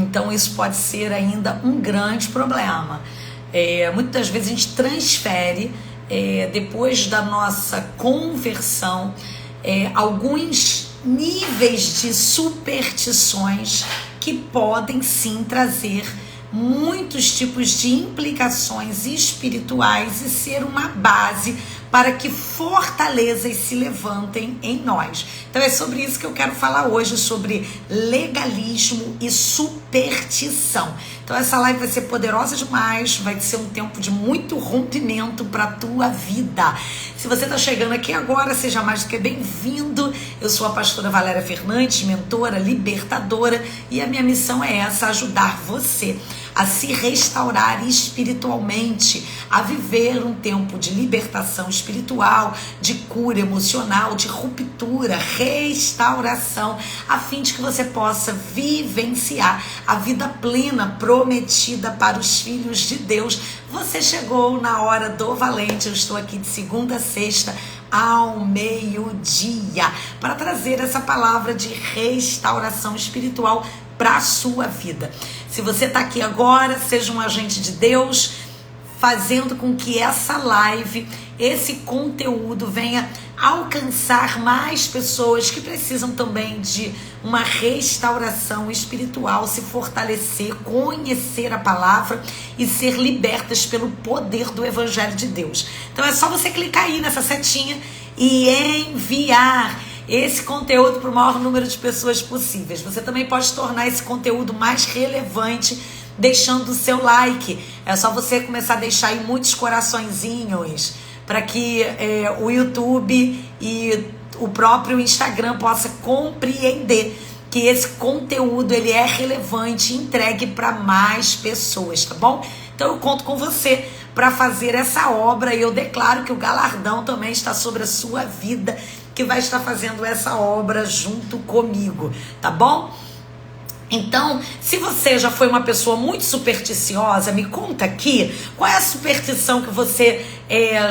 Então isso pode ser ainda um grande problema. Muitas vezes a gente transfere, depois da nossa conversão, alguns níveis de superstições que podem sim trazer muitos tipos de implicações espirituais e ser uma base para que fortalezas se levantem em nós. Então é sobre isso que eu quero falar hoje, sobre legalismo e superstição. Então essa live vai ser poderosa demais, vai ser um tempo de muito rompimento para a tua vida. Se você está chegando aqui agora, seja mais do que bem-vindo. Eu sou a pastora Valéria Fernandes, mentora, libertadora, e a minha missão é essa, ajudar você a se restaurar espiritualmente, a viver um tempo de libertação espiritual, de cura emocional, de ruptura, restauração, a fim de que você possa vivenciar a vida plena prometida para os filhos de Deus. Você chegou na hora do valente. Eu estou aqui de segunda a sexta ao meio-dia para trazer essa palavra de restauração espiritual para a sua vida. Se você está aqui agora, seja um agente de Deus, fazendo com que essa live, esse conteúdo venha alcançar mais pessoas que precisam também de uma restauração espiritual, se fortalecer, conhecer a palavra e ser libertas pelo poder do Evangelho de Deus. Então é só você clicar aí nessa setinha e enviar esse conteúdo para o maior número de pessoas possíveis. Você também pode tornar esse conteúdo mais relevante deixando o seu like. É só você começar a deixar aí muitos coraçõezinhos para que o YouTube e o próprio Instagram possa compreender que esse conteúdo ele é relevante e entregue para mais pessoas, tá bom? Então eu conto com você para fazer essa obra e eu declaro que o galardão também está sobre a sua vida, que vai estar fazendo essa obra junto comigo, tá bom? Então, se você já foi uma pessoa muito supersticiosa, me conta aqui, qual é a superstição que você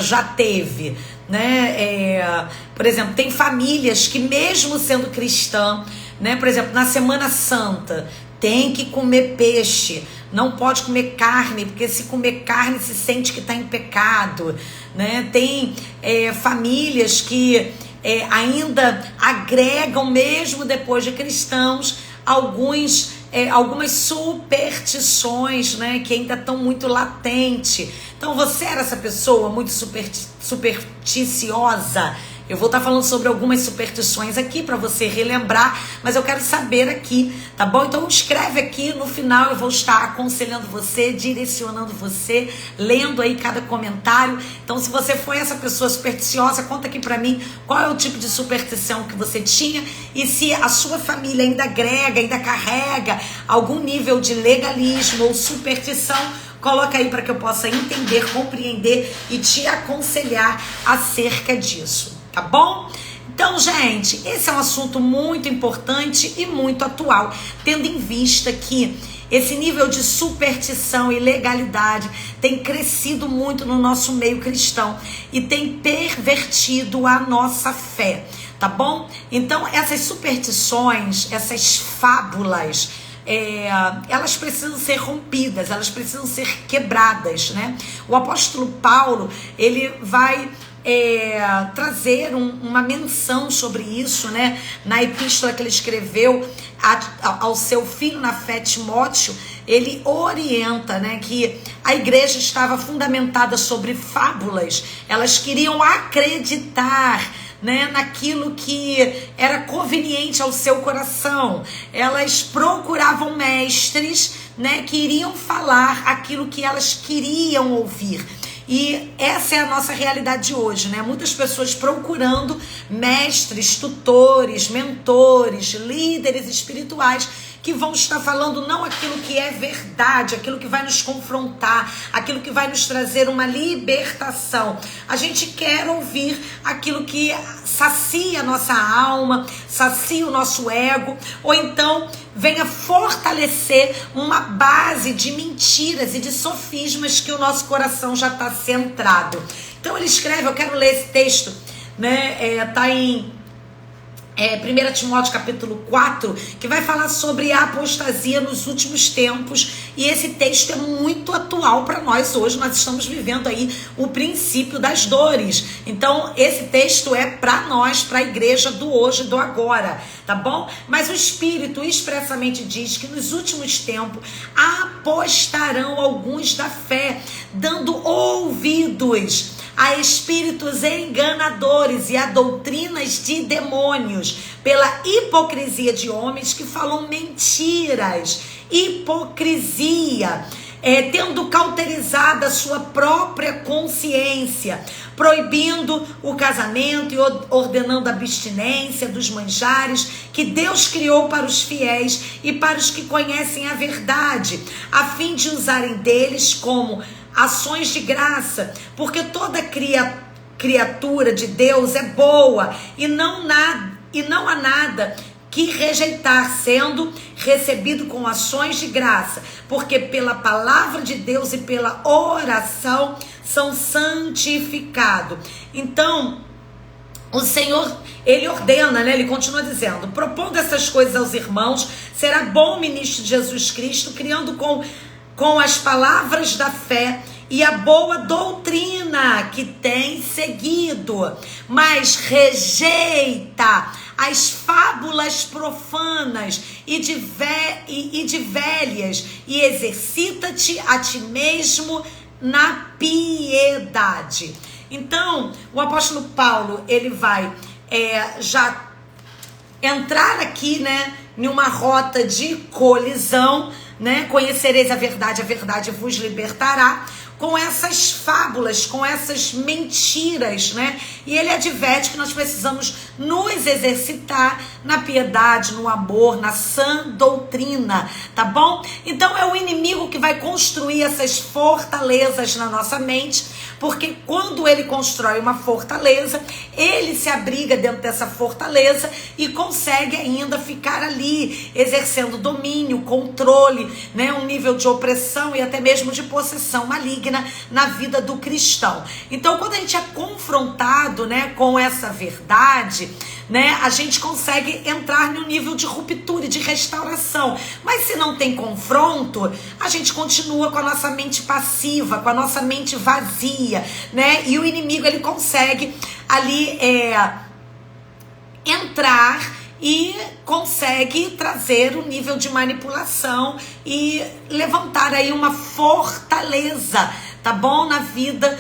já teve, né? Por exemplo, tem famílias que mesmo sendo cristã, né? Por exemplo, na Semana Santa, tem que comer peixe, não pode comer carne, porque se comer carne se sente que está em pecado, né? Tem famílias que ainda agregam, mesmo depois de cristãos, algumas superstições, né, que ainda estão muito latentes. Então você era essa pessoa muito supersticiosa? Eu vou estar falando sobre algumas superstições aqui para você relembrar, mas eu quero saber aqui, tá bom? Então escreve aqui, no final eu vou estar aconselhando você, direcionando você, lendo aí cada comentário. Então se você foi essa pessoa supersticiosa, conta aqui para mim qual é o tipo de superstição que você tinha e se a sua família ainda agrega, ainda carrega algum nível de legalismo ou superstição. Coloca aí para que eu possa entender, compreender e te aconselhar acerca disso. Tá bom? Então, gente, esse é um assunto muito importante e muito atual, tendo em vista que esse nível de superstição e legalidade tem crescido muito no nosso meio cristão e tem pervertido a nossa fé, tá bom? Então, essas superstições, essas fábulas, elas precisam ser rompidas, elas precisam ser quebradas, né? O apóstolo Paulo, ele vai trazer uma menção sobre isso, né? Na epístola que ele escreveu ao seu filho na fé, Timóteo, ele orienta, né, que a igreja estava fundamentada sobre fábulas. Elas queriam acreditar, né, naquilo que era conveniente ao seu coração. Elas procuravam mestres, né, que iriam falar aquilo que elas queriam ouvir. E essa é a nossa realidade de hoje, né? Muitas pessoas procurando mestres, tutores, mentores, líderes espirituais que vão estar falando não aquilo que é verdade, aquilo que vai nos confrontar, aquilo que vai nos trazer uma libertação. A gente quer ouvir aquilo que sacia a nossa alma, sacia o nosso ego, ou então venha fortalecer uma base de mentiras e de sofismas que o nosso coração já está centrado. Então ele escreve, eu quero ler esse texto, né? Tá em 1 Timóteo capítulo 4, que vai falar sobre a apostasia nos últimos tempos, e esse texto é muito atual para nós hoje. Nós estamos vivendo aí o princípio das dores, então esse texto é para nós, para a igreja do hoje, do agora, tá bom? Mas o Espírito expressamente diz que nos últimos tempos apostarão alguns da fé, dando ouvidos a espíritos enganadores e a doutrinas de demônios, pela hipocrisia de homens que falam mentiras. Hipocrisia, tendo cauterizado a sua própria consciência, proibindo o casamento e ordenando a abstinência dos manjares que Deus criou para os fiéis e para os que conhecem a verdade, a fim de usarem deles como ações de graça, porque toda criatura de Deus é boa e não há nada que rejeitar, sendo recebido com ações de graça, porque pela palavra de Deus e pela oração são santificados. Então, o Senhor, ele ordena, né? Ele continua dizendo: propondo essas coisas aos irmãos, será bom ministro de Jesus Cristo, criando com as palavras da fé e a boa doutrina que tem seguido, mas rejeita as fábulas profanas e de velhas, e exercita-te a ti mesmo na piedade. Então, o apóstolo Paulo, ele vai já entrar aqui, né, em uma rota de colisão, né? Conhecereis a verdade vos libertará, com essas fábulas, com essas mentiras, né? E ele adverte que nós precisamos nos exercitar na piedade, no amor, na sã doutrina, tá bom? Então é o inimigo que vai construir essas fortalezas na nossa mente, porque quando ele constrói uma fortaleza, ele se abriga dentro dessa fortaleza e consegue ainda ficar ali, exercendo domínio, controle, né? Um nível de opressão e até mesmo de possessão maligna na vida do cristão. Então, quando a gente é confrontado, né, com essa verdade, né, a gente consegue entrar no nível de ruptura e de restauração. Mas se não tem confronto, a gente continua com a nossa mente passiva, com a nossa mente vazia, né? E o inimigo, ele consegue ali entrar e consegue trazer um nível de manipulação e levantar aí uma fortaleza, tá bom? Na vida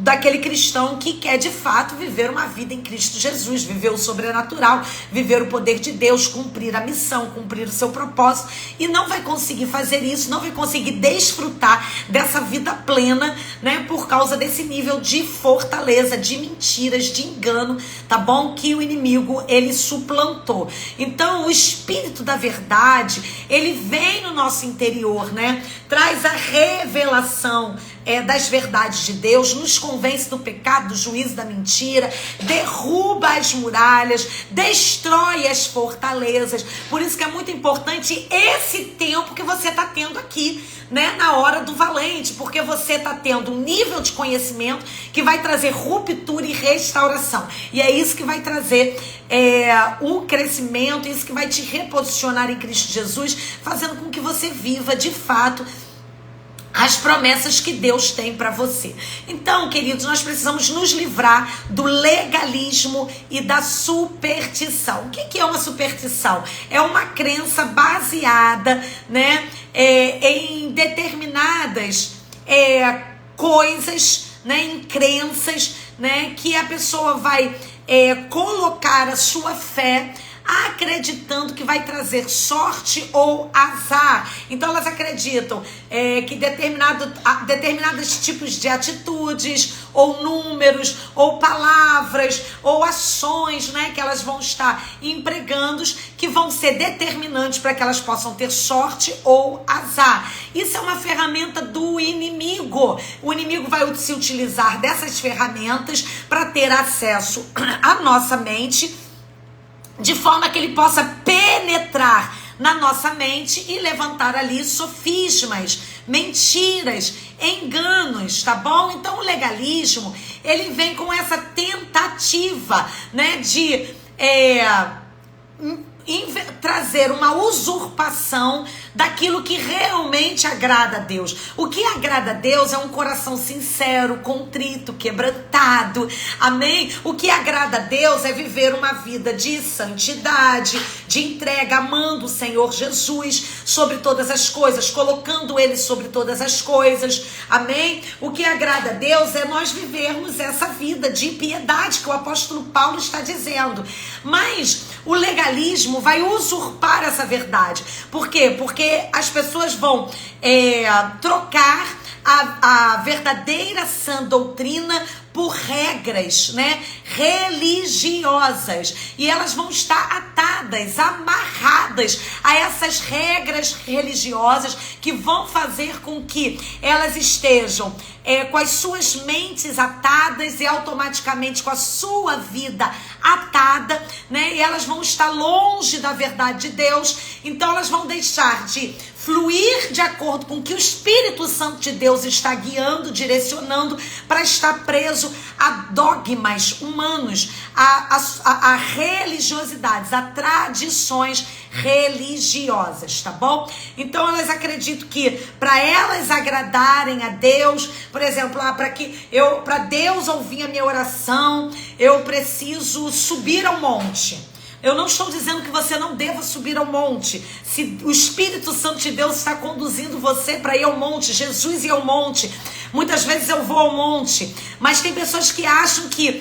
daquele cristão que quer de fato viver uma vida em Cristo Jesus, viver o sobrenatural, viver o poder de Deus, cumprir a missão, cumprir o seu propósito, e não vai conseguir fazer isso, não vai conseguir desfrutar dessa vida plena, né, por causa desse nível de fortaleza, de mentiras, de engano, tá bom? Que o inimigo, ele suplantou. Então, o Espírito da verdade, ele vem no nosso interior, né, traz a revelação das verdades de Deus, nos convence do pecado, do juízo, da mentira, derruba as muralhas, destrói as fortalezas. Por isso que é muito importante esse tempo que você está tendo aqui, né, na hora do valente, porque você está tendo um nível de conhecimento que vai trazer ruptura e restauração, e é isso que vai trazer o crescimento, isso que vai te reposicionar em Cristo Jesus, fazendo com que você viva de fato as promessas que Deus tem para você. Então, queridos, nós precisamos nos livrar do legalismo e da superstição. O que é uma superstição? É uma crença baseada, né, em determinadas coisas, né, em crenças, né, que a pessoa vai colocar a sua fé acreditando que vai trazer sorte ou azar. Então elas acreditam que determinados tipos de atitudes, ou números, ou palavras, ou ações, né, que elas vão estar empregando, que vão ser determinantes para que elas possam ter sorte ou azar. Isso é uma ferramenta do inimigo. O inimigo vai se utilizar dessas ferramentas para ter acesso à nossa mente, de forma que ele possa penetrar na nossa mente e levantar ali sofismas, mentiras, enganos, tá bom? Então o legalismo, ele vem com essa tentativa, né, de trazer uma usurpação daquilo que realmente agrada a Deus. O que agrada a Deus é um coração sincero, contrito, quebrantado, amém? O que agrada a Deus é viver uma vida de santidade, de entrega, amando o Senhor Jesus sobre todas as coisas, colocando Ele sobre todas as coisas, amém? O que agrada a Deus é nós vivermos essa vida de piedade que o apóstolo Paulo está dizendo. Mas o legalismo vai usurpar essa verdade. Por quê? Porque as pessoas vão trocar a verdadeira sã doutrina por regras, né, religiosas, e elas vão estar atadas, amarradas a essas regras religiosas que vão fazer com que elas estejam com as suas mentes atadas e automaticamente com a sua vida atada, né, e elas vão estar longe da verdade de Deus. Então elas vão deixar de fluir de acordo com o que o Espírito Santo de Deus está guiando, direcionando, para estar preso a dogmas humanos, a religiosidades, a tradições religiosas, tá bom? Então elas acreditam que para elas agradarem a Deus, por exemplo, para Deus ouvir a minha oração, eu preciso subir ao monte. Eu não estou dizendo que você não deva subir ao monte. Se o Espírito Santo de Deus está conduzindo você para ir ao monte, Jesus ia ao monte. Muitas vezes eu vou ao monte, mas tem pessoas que acham que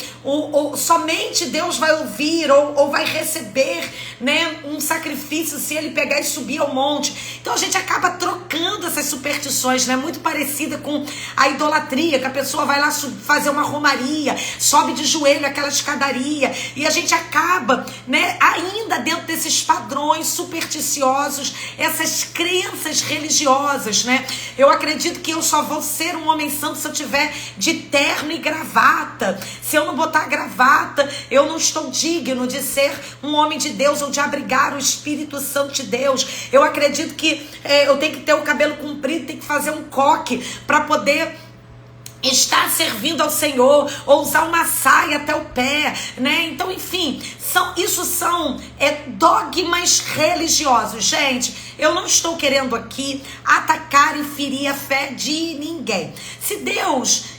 somente Deus vai ouvir ou vai receber, né, um sacrifício se ele pegar e subir ao monte. Então a gente acaba trocando essas superstições, né, muito parecida com a idolatria, que a pessoa vai lá fazer uma romaria, sobe de joelho aquela escadaria, e a gente acaba, né, ainda dentro desses padrões supersticiosos, essas crenças religiosas, né? Eu acredito que eu só vou ser um homem santo se eu tiver de terno e gravata. Se eu não botar gravata, eu não estou digno de ser um homem de Deus ou de abrigar o Espírito Santo de Deus. Eu acredito que eu tenho que ter o cabelo comprido, tenho que fazer um coque para poder estar servindo ao Senhor, ou usar uma saia até o pé, né? Então, enfim, isso são dogmas religiosos. Gente, eu não estou querendo aqui atacar e ferir a fé de ninguém. Se Deus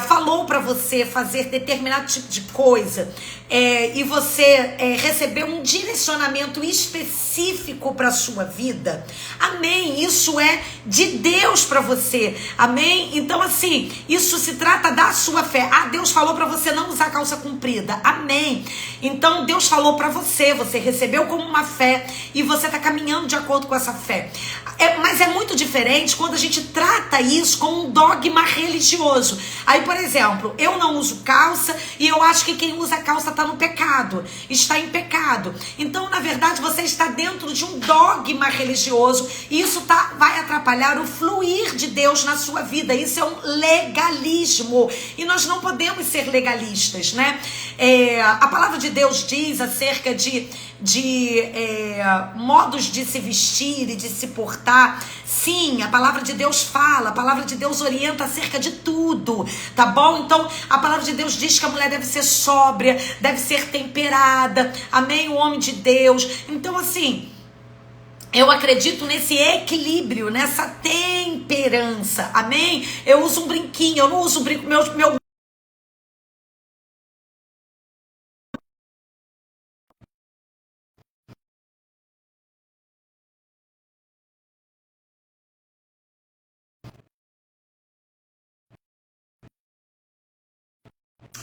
falou para você fazer determinado tipo de coisa, e você recebeu um direcionamento específico para a sua vida, amém, isso é de Deus para você, amém. Então assim, isso se trata da sua fé. Deus falou para você não usar calça comprida, amém. Então Deus falou para você, você recebeu como uma fé e você está caminhando de acordo com essa fé. Mas é muito diferente quando a gente trata isso como um dogma religioso. Aí, por exemplo, eu não uso calça e eu acho que quem usa calça está no pecado, está em pecado. Então, na verdade, você está dentro de um dogma religioso e isso vai atrapalhar o fluir de Deus na sua vida. Isso é um legalismo e nós não podemos ser legalistas, né? A palavra de Deus diz acerca de modos de se vestir e de se portar. Sim, a palavra de Deus fala, a palavra de Deus orienta acerca de tudo, tá bom? Então, a palavra de Deus diz que a mulher deve ser sóbria, deve ser temperada, amém? O homem de Deus. Então, assim, eu acredito nesse equilíbrio, nessa temperança, amém? Eu uso um brinquinho, eu não uso um brinco, meu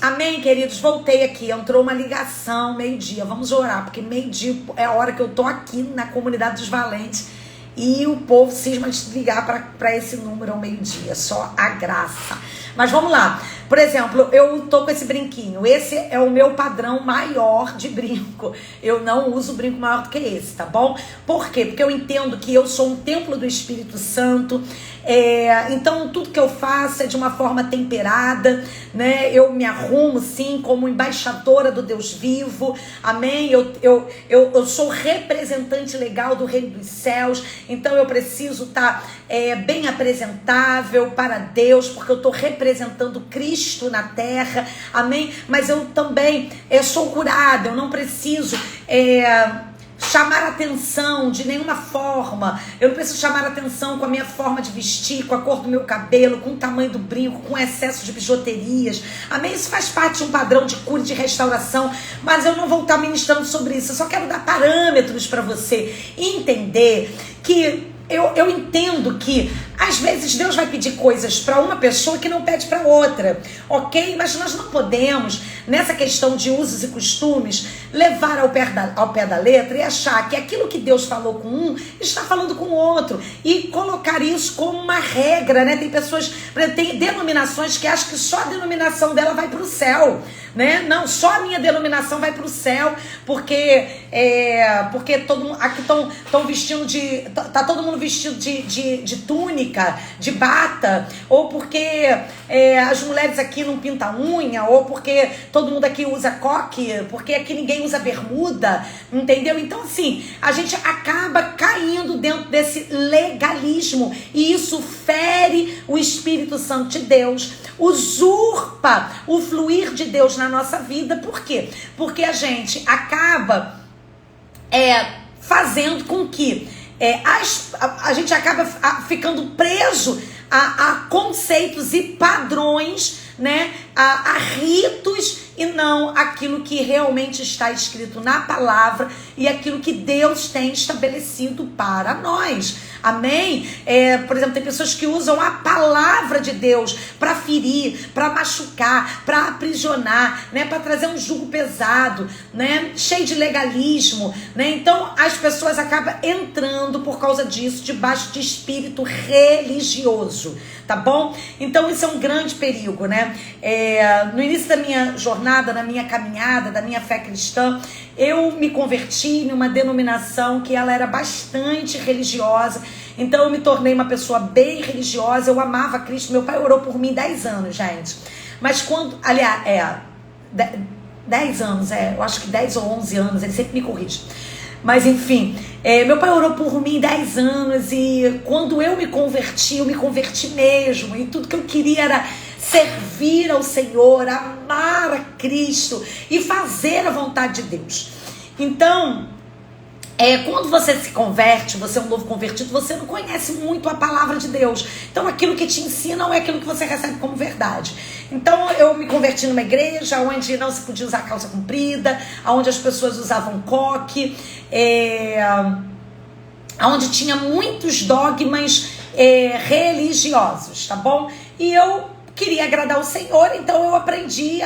Amém, queridos? Voltei aqui, entrou uma ligação, meio-dia, vamos orar, porque meio-dia é a hora que eu tô aqui na comunidade dos valentes e o povo cisma de ligar para esse número ao meio-dia, só a graça. Mas vamos lá, por exemplo, eu tô com esse brinquinho, esse é o meu padrão maior de brinco, eu não uso brinco maior do que esse, tá bom? Por quê? Porque eu entendo que eu sou um templo do Espírito Santo, então tudo que eu faço é de uma forma temperada, né? Eu me arrumo sim como embaixadora do Deus vivo, amém? Eu sou representante legal do reino dos céus, então eu preciso estar bem apresentável para Deus, porque eu estou representando Cristo existo na terra, amém? Mas eu também sou curada, eu não preciso chamar atenção de nenhuma forma. Eu não preciso chamar atenção com a minha forma de vestir, com a cor do meu cabelo, com o tamanho do brinco, com o excesso de bijuterias. Amém? Isso faz parte de um padrão de cura e de restauração, mas eu não vou estar ministrando sobre isso. Eu só quero dar parâmetros para você entender que eu entendo que às vezes Deus vai pedir coisas para uma pessoa que não pede para outra, ok? Mas nós não podemos, nessa questão de usos e costumes, levar ao pé da letra e achar que aquilo que Deus falou com um, está falando com o outro, e colocar isso como uma regra, né? Tem pessoas, tem denominações que acham que só a denominação dela vai para o céu, né? Não, só a minha denominação vai para o céu, porque todo mundo aqui estão vestindo tá todo mundo vestido de túnica, de bata, ou porque as mulheres aqui não pintam unha, ou porque todo mundo aqui usa coque, porque aqui ninguém usa bermuda, entendeu? Então assim, a gente acaba caindo dentro desse legalismo, e isso fere o Espírito Santo de Deus, usurpa o fluir de Deus na nossa vida. Por quê? Porque a gente acaba fazendo com que a gente acaba ficando preso a conceitos e padrões, né? A ritos, e não aquilo que realmente está escrito na palavra e aquilo que Deus tem estabelecido para nós. Amém? Por exemplo, tem pessoas que usam a palavra de Deus para ferir, para machucar, para aprisionar, né? Para trazer um jugo pesado, né? Cheio de legalismo, né? Então as pessoas acabam entrando por causa disso debaixo de espírito religioso, tá bom? Então isso é um grande perigo, né? No início da minha jornada, na minha caminhada, da minha fé cristã, eu me converti numa denominação que ela era bastante religiosa. Então eu me tornei uma pessoa bem religiosa. Eu amava Cristo. Meu pai orou por mim 10 anos, gente. Mas quando, aliás, 10 anos, eu acho que 10 ou 11 anos, ele sempre me corrige. Mas enfim, meu pai orou por mim 10 anos, e quando eu me converti mesmo, e tudo que eu queria era servir ao Senhor, amar a Cristo e fazer a vontade de Deus. Então, quando você se converte, você é um novo convertido, você não conhece muito a palavra de Deus. Então aquilo que te ensinam é aquilo que você recebe como verdade. Então eu me converti numa igreja onde não se podia usar calça comprida, onde as pessoas usavam coque, onde tinha muitos dogmas religiosos, tá bom? E eu queria agradar o Senhor, então eu aprendi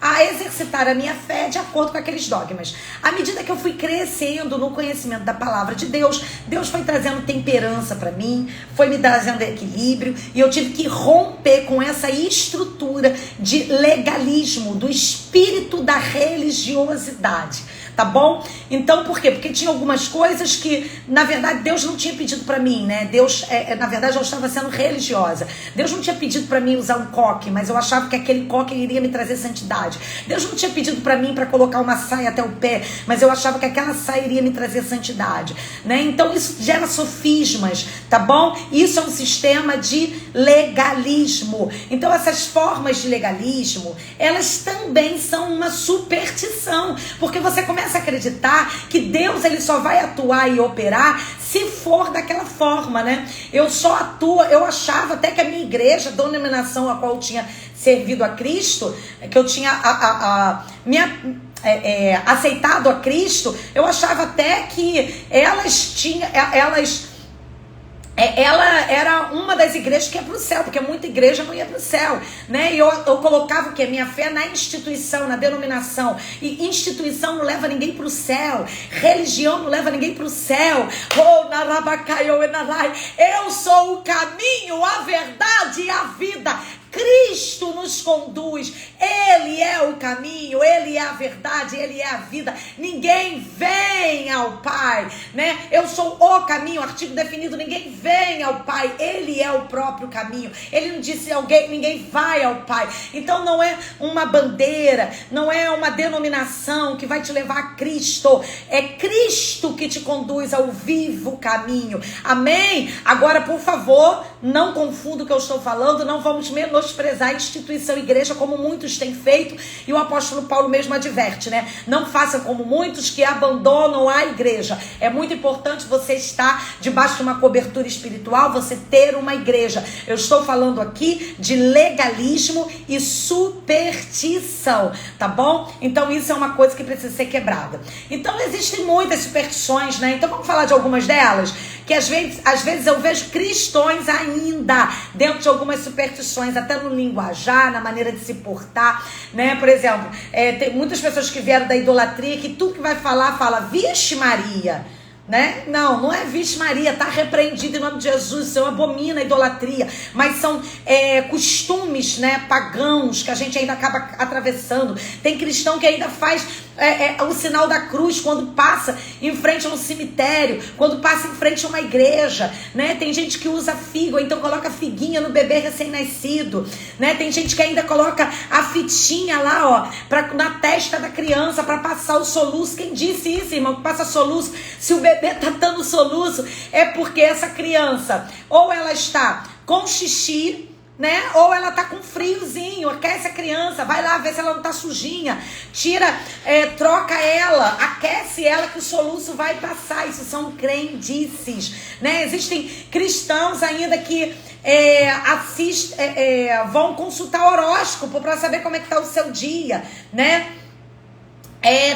a exercitar a minha fé de acordo com aqueles dogmas. À medida que eu fui crescendo no conhecimento da palavra de Deus, Deus foi trazendo temperança para mim, foi me trazendo equilíbrio, e eu tive que romper com essa estrutura de legalismo, do espírito da religiosidade. Tá bom? Então, por quê? Porque tinha algumas coisas que, na verdade, Deus não tinha pedido pra mim, né? Deus, na verdade, eu estava sendo religiosa. Deus não tinha pedido pra mim usar um coque, mas eu achava que aquele coque iria me trazer santidade. Deus não tinha pedido pra mim pra colocar uma saia até o pé, mas eu achava que aquela saia iria me trazer santidade, né? Então, isso gera sofismas, tá bom? Isso é um sistema de legalismo. Então, essas formas de legalismo, elas também são uma superstição, porque você começa a acreditar que Deus ele só vai atuar e operar se for daquela forma, né? Eu achava até que a minha igreja, a denominação a qual eu tinha servido a Cristo, que eu tinha aceitado a Cristo, eu achava até que ela era uma das igrejas que ia para o céu, porque muita igreja não ia para o céu, né? E eu colocava o que? Minha fé na instituição, na denominação. E instituição não leva ninguém para o céu, religião não leva ninguém para o céu. Eu sou o caminho, a verdade e a vida. Cristo nos conduz, Ele é o caminho, Ele é a verdade, Ele é a vida. Ninguém vem ao Pai, né? Eu sou o caminho, artigo definido, ninguém vem ao Pai, Ele é o próprio caminho. Ele não disse ninguém vai ao Pai. Então não é uma bandeira, não é uma denominação que vai te levar a Cristo, é Cristo que te conduz ao vivo caminho. Amém? Agora, por favor, não confunda o que eu estou falando, não vamos menosprezar menosprezar a instituição igreja como muitos têm feito, e o apóstolo Paulo mesmo adverte, né? Não faça como muitos que abandonam a igreja. É muito importante você estar debaixo de uma cobertura espiritual, você ter uma igreja. Eu estou falando aqui de legalismo e superstição, tá bom? Então isso é uma coisa que precisa ser quebrada. Então existem muitas superstições, né? Então vamos falar de algumas delas, que às vezes eu vejo cristãos ainda dentro de algumas superstições, até no linguajar, na maneira de se portar, né? Por exemplo, tem muitas pessoas que vieram da idolatria, que tudo que vai falar, fala, vixe Maria, né? Não é vixe Maria, tá repreendido em nome de Jesus, o Senhor abomina a idolatria, mas são costumes, né, pagãos, que a gente ainda acaba atravessando. Tem cristão que ainda faz o sinal da cruz quando passa em frente a um cemitério, quando passa em frente a uma igreja, né? Tem gente que usa figo, então coloca figuinha no bebê recém-nascido, né? Tem gente que ainda coloca a fitinha lá, na testa da criança para passar o soluço. Quem disse isso, irmão? Que passa soluço? Se o bebê tá dando soluço, é porque essa criança, ou ela está com xixi, né? Ou ela tá com friozinho, aquece a criança, vai lá ver se ela não tá sujinha, tira, troca ela, aquece ela que o soluço vai passar. Isso são crendices, né? Existem cristãos ainda que vão consultar horóscopo para saber como é que tá o seu dia, né?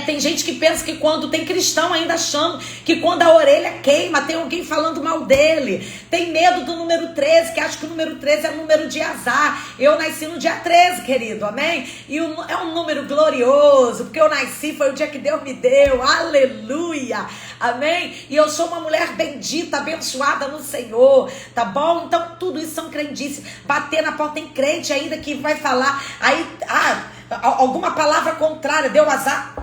Tem gente que pensa que quando tem cristão ainda achando que quando a orelha queima tem alguém falando mal dele, tem medo do número 13, que acha que o número 13 é o número de azar. Eu nasci no dia 13, querido, amém? E é um número glorioso, porque eu nasci, foi o dia que Deus me deu, aleluia, amém? E eu sou uma mulher bendita, abençoada no Senhor, tá bom? Então tudo isso são crendices. Bater na porta, tem crente ainda que vai falar, aí, alguma palavra contrária, deu azar,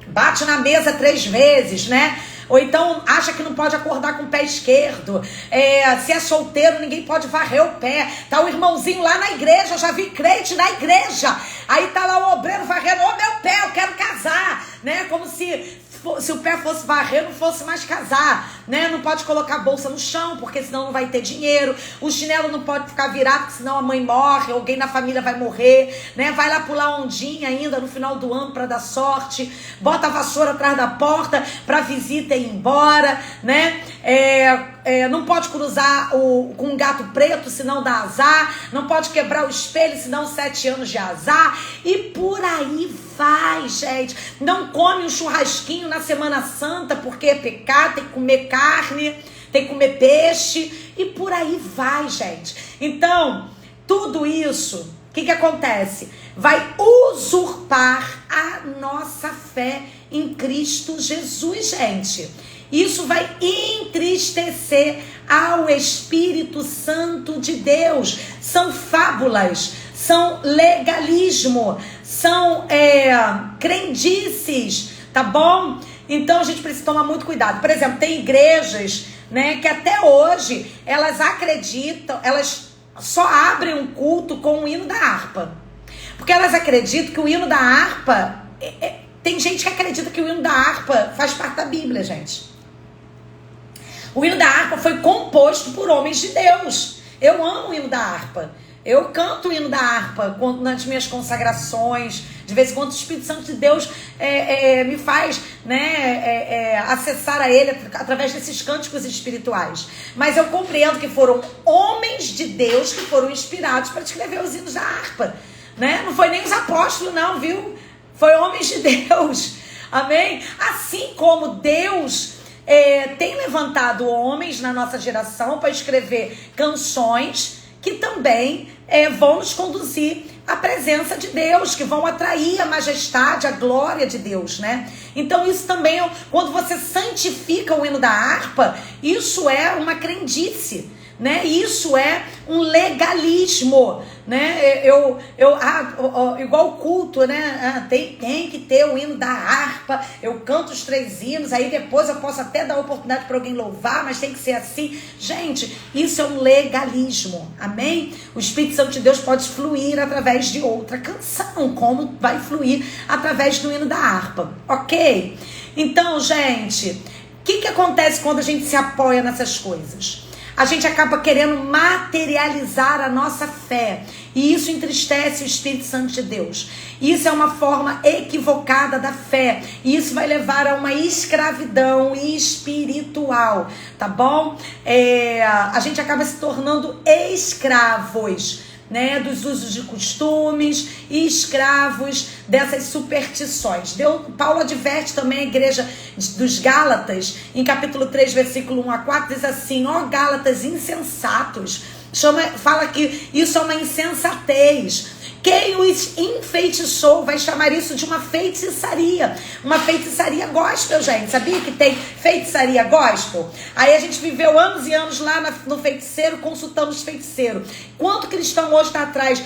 bate na mesa 3 vezes, né? Ou então acha que não pode acordar com o pé esquerdo, se é solteiro ninguém pode varrer o pé. Tá o irmãozinho lá na igreja, eu já vi crente na igreja, aí tá lá o obreiro varrendo, meu pé, eu quero casar, né? Como se o pé fosse varrer, não fosse mais casar, né? Não pode colocar a bolsa no chão, porque senão não vai ter dinheiro. O chinelo não pode ficar virado, porque senão a mãe morre, alguém na família vai morrer, né? Vai lá pular ondinha ainda no final do ano para dar sorte. Bota a vassoura atrás da porta para visita ir embora, né? Não pode cruzar com um gato preto, senão dá azar. Não pode quebrar o espelho, senão 7 anos de azar. E por aí vai, gente. Não come um churrasquinho na Semana Santa, porque é pecado, tem que comer carne, tem que comer peixe. E por aí vai, gente. Então, tudo isso, o que acontece? Vai usurpar a nossa fé em Cristo Jesus, gente. Isso vai entristecer ao Espírito Santo de Deus. São fábulas, são legalismo, são crendices, tá bom? Então a gente precisa tomar muito cuidado. Por exemplo, tem igrejas, né, que até hoje elas acreditam, elas só abrem um culto com o hino da harpa. Porque elas acreditam que o hino da harpa... tem gente que acredita que o hino da harpa faz parte da Bíblia, gente. O hino da harpa foi composto por homens de Deus. Eu amo o hino da harpa. Eu canto o hino da harpa nas minhas consagrações. De vez em quando o Espírito Santo de Deus me faz, né, acessar a ele através desses cânticos espirituais. Mas eu compreendo que foram homens de Deus que foram inspirados para escrever os hinos da harpa, né? Não foi nem os apóstolos não, viu? Foi homens de Deus. Amém? Assim como Deus tem levantado homens na nossa geração para escrever canções que também vão nos conduzir à presença de Deus, que vão atrair a majestade, a glória de Deus, né? Então isso também, quando você santifica o hino da harpa, isso é uma crendice, né? Isso é um legalismo, né? Igual o culto, né? Tem que ter o hino da harpa. Eu canto os 3 hinos, aí depois eu posso até dar oportunidade para alguém louvar, mas tem que ser assim. Gente, isso é um legalismo, amém? O Espírito Santo de Deus pode fluir através de outra canção, como vai fluir através do hino da harpa, ok? Então, gente, o que acontece quando a gente se apoia nessas coisas? a gente acaba querendo materializar a nossa fé. E isso entristece o Espírito Santo de Deus. Isso é uma forma equivocada da fé. E isso vai levar a uma escravidão espiritual, tá bom? A gente acaba se tornando escravos, né, dos usos de costumes e escravos dessas superstições. Paulo adverte também a igreja dos Gálatas, em capítulo 3, versículo 1 a 4, diz assim: ó Gálatas insensatos, fala que isso é uma insensatez. Quem os enfeitiçou vai chamar isso de uma feitiçaria. Uma feitiçaria gospel, gente. Sabia que tem feitiçaria gospel? Aí a gente viveu anos e anos lá no feiticeiro, consultando os feiticeiros. Quanto cristão hoje está atrás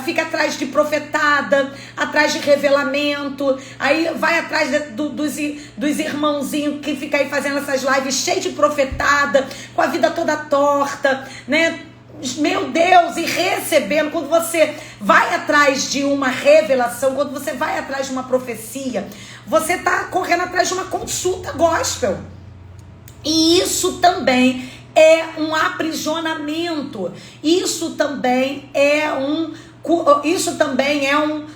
fica atrás de profetada, atrás de revelamento, aí vai atrás dos irmãozinhos que ficam aí fazendo essas lives cheias de profetada, com a vida toda torta, né? Meu Deus, e recebendo, quando você vai atrás de uma revelação, quando você vai atrás de uma profecia, você está correndo atrás de uma consulta gospel. E isso também é um aprisionamento. Isso também é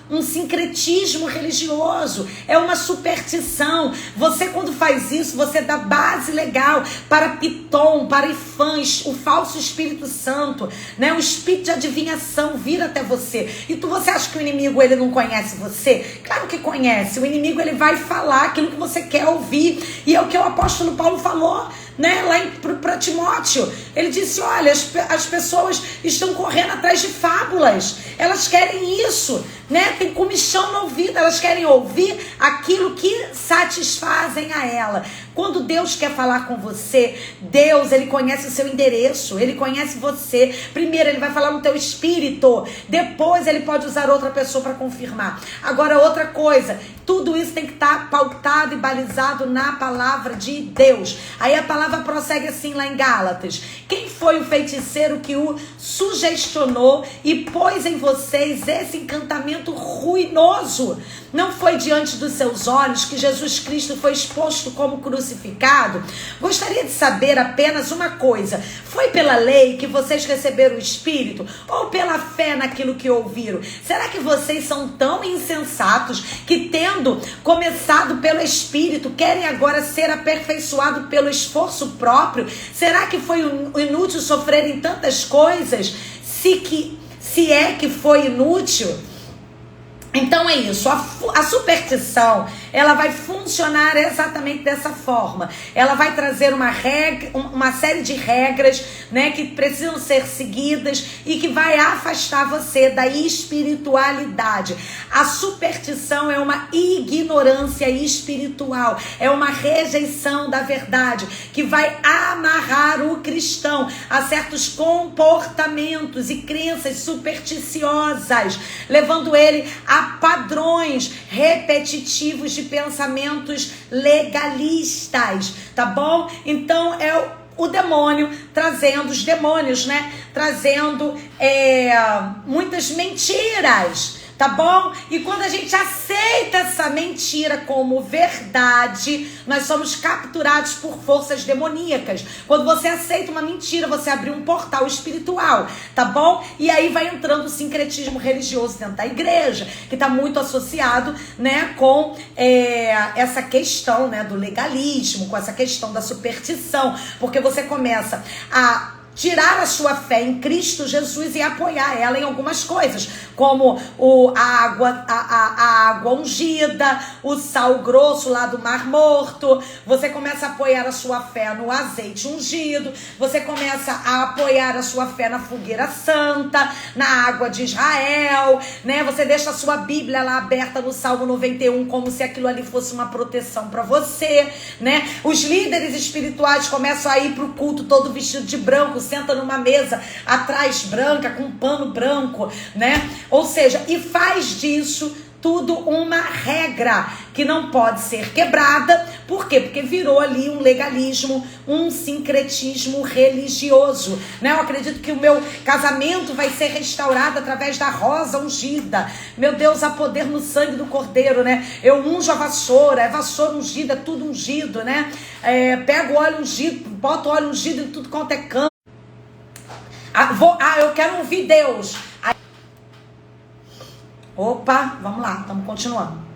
um sincretismo religioso, é uma superstição. Você, quando faz isso, você dá base legal para Pitom, para Ifãs, o falso Espírito Santo, né? O espírito de adivinhação vir até você. E você acha que o inimigo, ele não conhece você? Claro que conhece. O inimigo, ele vai falar aquilo que você quer ouvir. E é o que o apóstolo Paulo falou, né, lá para Timóteo. Ele disse: olha, as pessoas estão correndo atrás de fábulas, elas querem isso, né? Tem comichão no ouvido, elas querem ouvir aquilo que satisfazem a ela. Quando Deus quer falar com você, Deus, ele conhece o seu endereço, ele conhece você. Primeiro ele vai falar no teu espírito, depois ele pode usar outra pessoa para confirmar. Agora, outra coisa, tudo isso tem que estar pautado e balizado na palavra de Deus. Aí a palavra prossegue assim lá em Gálatas: quem foi o feiticeiro que o sugestionou e pôs em vocês esse encantamento ruinoso? Não foi diante dos seus olhos que Jesus Cristo foi exposto como crucificado? Gostaria de saber apenas uma coisa: foi pela lei que vocês receberam o Espírito ou pela fé naquilo que ouviram? Será que vocês são tão insensatos que, tendo começado pelo Espírito, querem agora ser aperfeiçoados pelo esforço próprio? Será que foi inútil sofrerem tantas coisas? Se é que foi inútil. Então é isso, a superstição, ela vai funcionar exatamente dessa forma. Ela vai trazer uma série de regras, né, que precisam ser seguidas e que vai afastar você da espiritualidade. A superstição é uma ignorância espiritual, é uma rejeição da verdade que vai amarrar o cristão a certos comportamentos e crenças supersticiosas, levando ele a padrões repetitivos de pensamentos legalistas, tá bom? Então é o demônio trazendo, os demônios, né? Trazendo muitas mentiras, tá bom? E quando a gente aceita essa mentira como verdade, nós somos capturados por forças demoníacas. Quando você aceita uma mentira, você abriu um portal espiritual, tá bom? E aí vai entrando o sincretismo religioso dentro da igreja, que está muito associado, né, com essa questão, né, do legalismo, com essa questão da superstição, porque você começa a tirar a sua fé em Cristo Jesus e apoiar ela em algumas coisas, como a água ungida, o sal grosso lá do Mar Morto. Você começa a apoiar a sua fé no azeite ungido, você começa a apoiar a sua fé na fogueira santa, na água de Israel, né? Você deixa a sua Bíblia lá aberta no Salmo 91, como se aquilo ali fosse uma proteção para você, né? Os líderes espirituais começam a ir pro culto todo vestido de branco, senta numa mesa atrás branca, com um pano branco, né? Ou seja, e faz disso tudo uma regra que não pode ser quebrada. Por quê? Porque virou ali um legalismo, um sincretismo religioso, né? Eu acredito que o meu casamento vai ser restaurado através da rosa ungida. Meu Deus, há poder no sangue do Cordeiro, né? Eu unjo a vassoura, é vassoura ungida, é tudo ungido, né? Pego o óleo ungido, boto óleo ungido em tudo quanto é canto. Eu quero ouvir Deus. Opa, vamos lá, estamos continuando.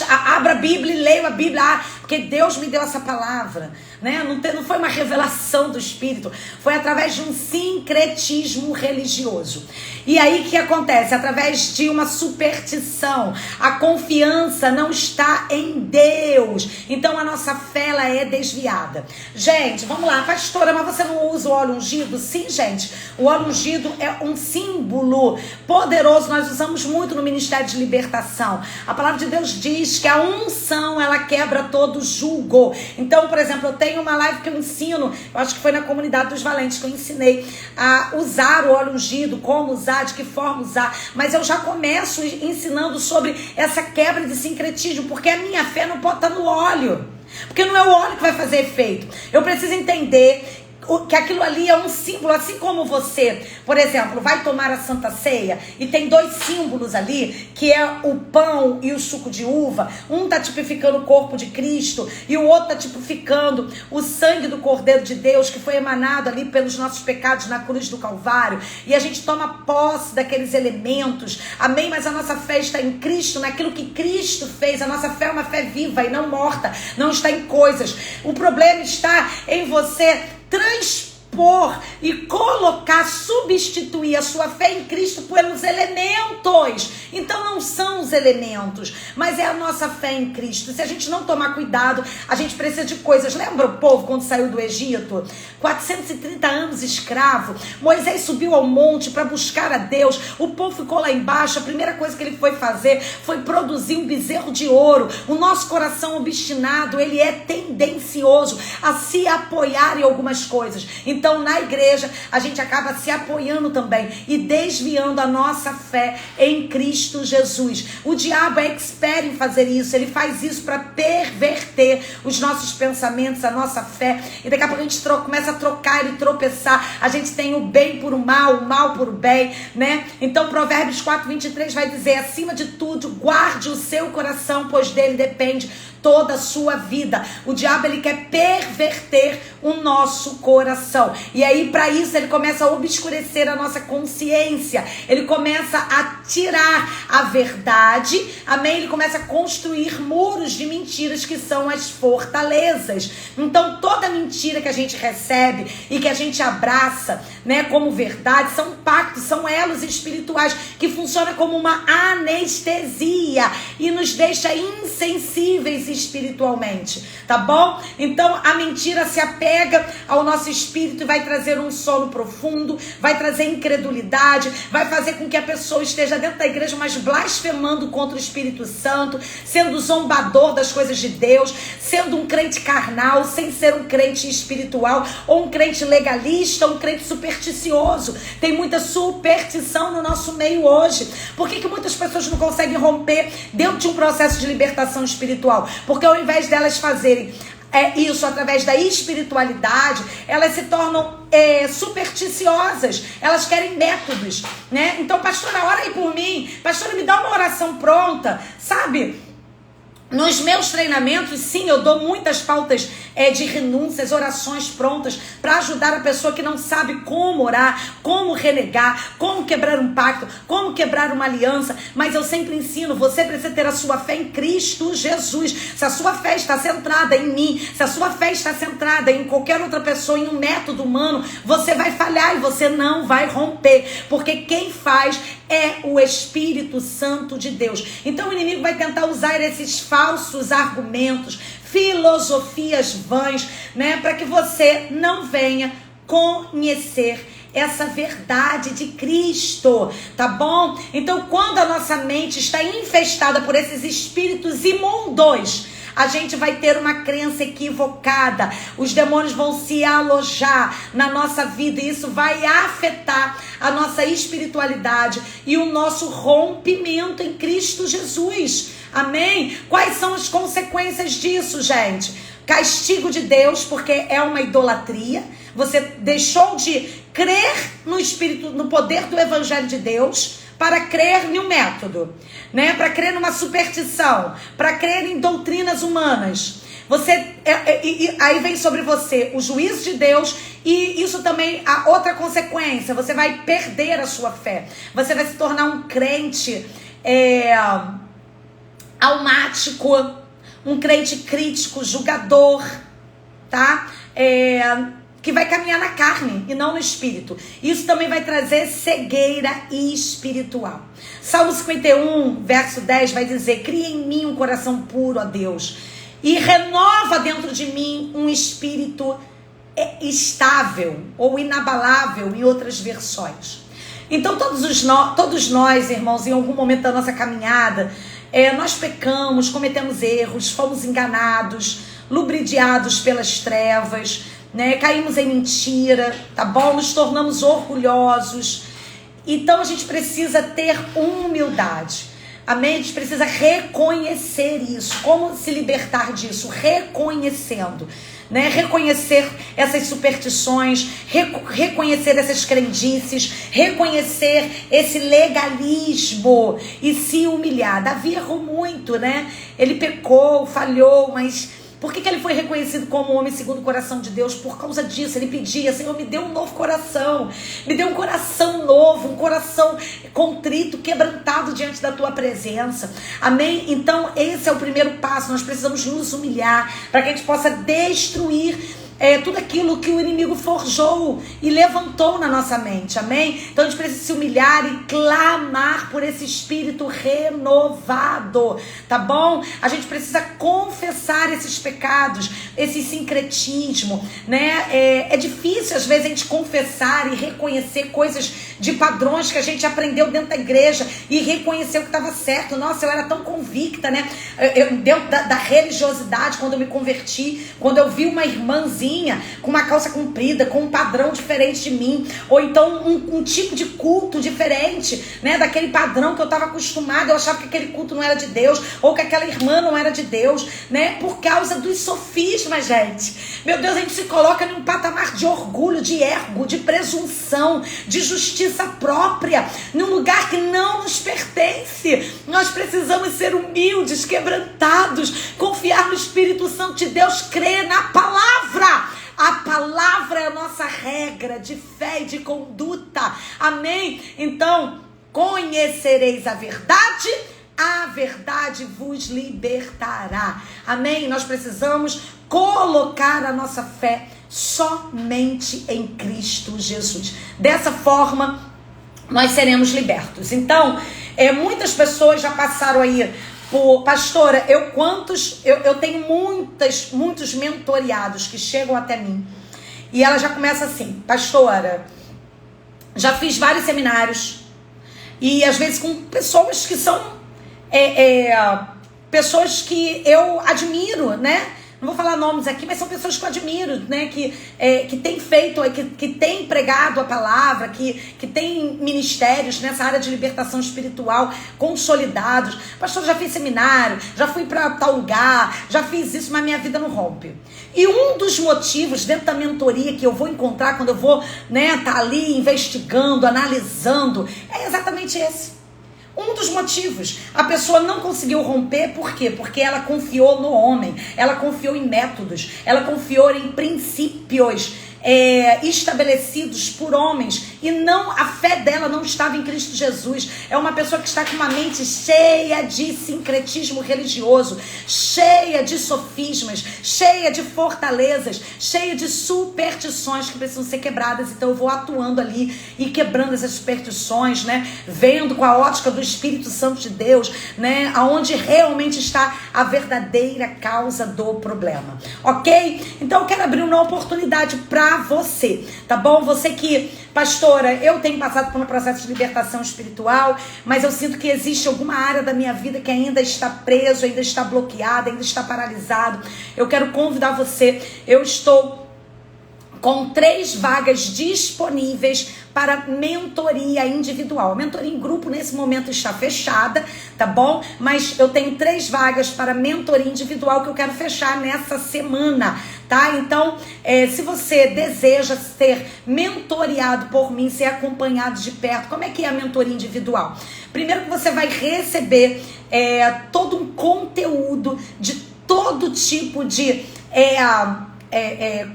Abra a Bíblia e leia a Bíblia, porque Deus me deu essa palavra, né? Não foi uma revelação do Espírito, foi através de um sincretismo religioso. E aí o que acontece? Através de uma superstição, a confiança não está em Deus, então a nossa fé ela é desviada. Gente, vamos lá, pastora, mas você não usa o óleo ungido? Sim, gente, o óleo ungido é um símbolo poderoso, nós usamos muito no Ministério de Libertação. A palavra de Deus diz que a unção, ela quebra todo jugo. Então, por exemplo, eu tenho uma live que eu ensino, eu acho que foi na Comunidade dos Valentes que eu ensinei a usar o óleo ungido, como usar, de que forma usar, mas eu já começo ensinando sobre essa quebra de sincretismo, porque a minha fé não pode estar no óleo, porque não é o óleo que vai fazer efeito. Eu preciso entender que aquilo ali é um símbolo, assim como você, por exemplo, vai tomar a Santa Ceia e tem dois símbolos ali, que é o pão e o suco de uva. Um está tipificando o corpo de Cristo e o outro está tipificando o sangue do Cordeiro de Deus, que foi emanado ali pelos nossos pecados na cruz do Calvário, e a gente toma posse daqueles elementos, amém? Mas a nossa fé está em Cristo, naquilo que Cristo fez. A nossa fé é uma fé viva e não morta, não está em coisas. O problema está em você transpor e colocar, substituir a sua fé em Cristo pelos elementos. Então não são os elementos, mas é a nossa fé em Cristo. Se a gente não tomar cuidado, a gente precisa de coisas. Lembra o povo quando saiu do Egito? 430 anos escravo. Moisés subiu ao monte para buscar a Deus. O povo ficou lá embaixo. A primeira coisa que ele foi fazer foi produzir um bezerro de ouro. O nosso coração obstinado, ele é tendencioso a se apoiar em algumas coisas. Então, na igreja, a gente acaba se apoiando também e desviando a nossa fé em Cristo Jesus. O diabo é expert em fazer isso. Ele faz isso para perverter os nossos pensamentos, a nossa fé. E daqui a pouco a gente começa a trocar e tropeçar. A gente tem o bem por o mal por o bem, né? Então, Provérbios 4:23 vai dizer: acima de tudo, guarde o seu coração, pois dele depende toda a sua vida. O diabo, ele quer perverter o nosso coração. E aí, para isso, ele começa a obscurecer a nossa consciência. Ele começa a tirar a verdade, amém? Ele começa a construir muros de mentiras, que são as fortalezas. Então, toda mentira que a gente recebe e que a gente abraça, né, como verdade, são pactos, são elos espirituais que funcionam como uma anestesia e nos deixa insensíveis espiritualmente, tá bom? Então a mentira se apega ao nosso espírito e vai trazer um sono profundo, vai trazer incredulidade, vai fazer com que a pessoa esteja dentro da igreja, mas blasfemando contra o Espírito Santo, sendo zombador das coisas de Deus, sendo um crente carnal, sem ser um crente espiritual, ou um crente legalista, ou um crente supersticioso. Tem muita superstição no nosso meio hoje. Por que muitas pessoas não conseguem romper dentro de um processo de libertação espiritual? Porque ao invés delas fazerem isso através da espiritualidade, elas se tornam supersticiosas. Elas querem métodos, né? Então, pastora, ora aí por mim. Pastora, me dá uma oração pronta, sabe? Nos meus treinamentos, sim, eu dou muitas pautas de renúncias, orações prontas para ajudar a pessoa que não sabe como orar, como renegar, como quebrar um pacto, como quebrar uma aliança. Mas eu sempre ensino, você precisa ter a sua fé em Cristo Jesus. Se a sua fé está centrada em mim, se a sua fé está centrada em qualquer outra pessoa, em um método humano, você vai falhar e você não vai romper, porque quem faz é o Espírito Santo de Deus. Então o inimigo vai tentar usar esses falsos argumentos, filosofias vãs, né, para que você não venha conhecer essa verdade de Cristo, tá bom? Então, quando a nossa mente está infestada por esses espíritos imundos, a gente vai ter uma crença equivocada, os demônios vão se alojar na nossa vida e isso vai afetar a nossa espiritualidade e o nosso rompimento em Cristo Jesus. Amém? Quais são as consequências disso, gente? Castigo de Deus, porque é uma idolatria. Você deixou de crer no Espírito, no poder do Evangelho de Deus, para crer em um método, né? Para crer numa superstição, para crer em doutrinas humanas. Aí vem sobre você o juízo de Deus e isso também, a outra consequência, você vai perder a sua fé. Você vai se tornar um crente almático, um crente crítico, julgador, tá? Que vai caminhar na carne e não no espírito. Isso também vai trazer cegueira espiritual. Salmo 51, verso 10 vai dizer: cria em mim um coração puro, ó Deus, e renova dentro de mim um espírito estável ou inabalável, em outras versões. Então todos nós, irmãos, em algum momento da nossa caminhada, nós pecamos, cometemos erros, fomos enganados, lubridiados pelas trevas, né? Caímos em mentira, tá bom? Nos tornamos orgulhosos. Então a gente precisa ter humildade. Amém? A gente precisa reconhecer isso. Como se libertar disso? Reconhecendo, né? Reconhecer essas superstições, reconhecer essas crendices, reconhecer esse legalismo e se humilhar. Davi errou muito, né? Ele pecou, falhou, mas por que ele foi reconhecido como homem segundo o coração de Deus? Por causa disso, ele pedia: Senhor, me dê um novo coração, me dê um coração novo, um coração contrito, quebrantado diante da tua presença. Amém? Então esse é o primeiro passo. Nós precisamos nos humilhar para que a gente possa destruir tudo aquilo que o inimigo forjou e levantou na nossa mente, amém? Então a gente precisa se humilhar e clamar por esse espírito renovado, tá bom? A gente precisa confessar esses pecados, esse sincretismo, né? É difícil às vezes a gente confessar e reconhecer coisas de padrões que a gente aprendeu dentro da igreja e reconhecer o que estava certo. Nossa, eu era tão convicta, né? Dentro da religiosidade, quando eu me converti, quando eu vi uma irmãzinha com uma calça comprida, com um padrão diferente de mim, ou então um tipo de culto diferente, né, daquele padrão que eu estava acostumada. Eu achava que aquele culto não era de Deus, ou que aquela irmã não era de Deus, né, por causa dos sofismas, gente. Meu Deus, a gente se coloca num patamar de orgulho, de ego, de presunção, de justiça própria, num lugar que não nos pertence. Nós precisamos ser humildes, quebrantados, confiar no Espírito Santo de Deus, crer na palavra. A palavra é a nossa regra de fé e de conduta. Amém? Então, conhecereis a verdade vos libertará. Amém? Nós precisamos colocar a nossa fé somente em Cristo Jesus. Dessa forma, nós seremos libertos. Então, muitas pessoas já passaram aí por: pastora, eu tenho muitos mentoriados que chegam até mim e ela já começa assim: pastora, já fiz vários seminários e às vezes com pessoas que são pessoas que eu admiro, né? Não vou falar nomes aqui, mas são pessoas que eu admiro, né? Que têm feito, que têm pregado a palavra, que têm ministérios nessa área de libertação espiritual consolidados. Pastor, já fiz seminário, já fui para tal lugar, já fiz isso, mas minha vida não rompe. E um dos motivos dentro da mentoria que eu vou encontrar quando eu vou, né, tá ali investigando, analisando, é exatamente esse. Um dos motivos, a pessoa não conseguiu romper, por quê? Porque ela confiou no homem, ela confiou em métodos, ela confiou em princípios estabelecidos por homens e não, a fé dela não estava em Cristo Jesus. É uma pessoa que está com uma mente cheia de sincretismo religioso, cheia de sofismas, cheia de fortalezas, cheia de superstições que precisam ser quebradas. Então eu vou atuando ali e quebrando essas superstições, né? Vendo com a ótica do Espírito Santo de Deus, né? Aonde realmente está a verdadeira causa do problema, ok? Então eu quero abrir uma oportunidade para você, tá bom? Você que, pastor, pastora, eu tenho passado por um processo de libertação espiritual, mas eu sinto que existe alguma área da minha vida que ainda está preso, ainda está bloqueada, ainda está paralisado. Eu quero convidar você, eu estou com 3 vagas disponíveis para mentoria individual. A mentoria em grupo nesse momento está fechada, tá bom? Mas eu tenho 3 vagas para mentoria individual que eu quero fechar nessa semana, tá? Então, se você deseja ser mentoriado por mim, ser acompanhado de perto, como é que é a mentoria individual? Primeiro que você vai receber todo um conteúdo de todo tipo de